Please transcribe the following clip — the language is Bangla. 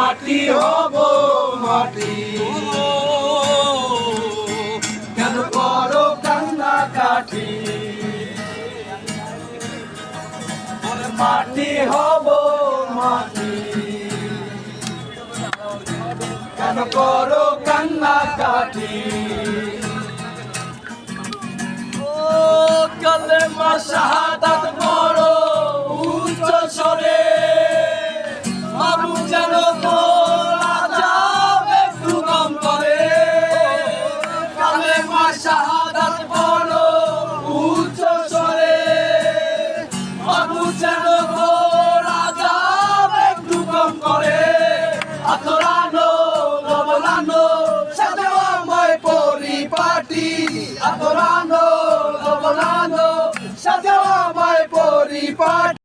মাটি হব মাটি কেন করো কান্না কাটি মাটি হব মাটি কেন করো কান্না কাটি ও কালেমা শাহাদাত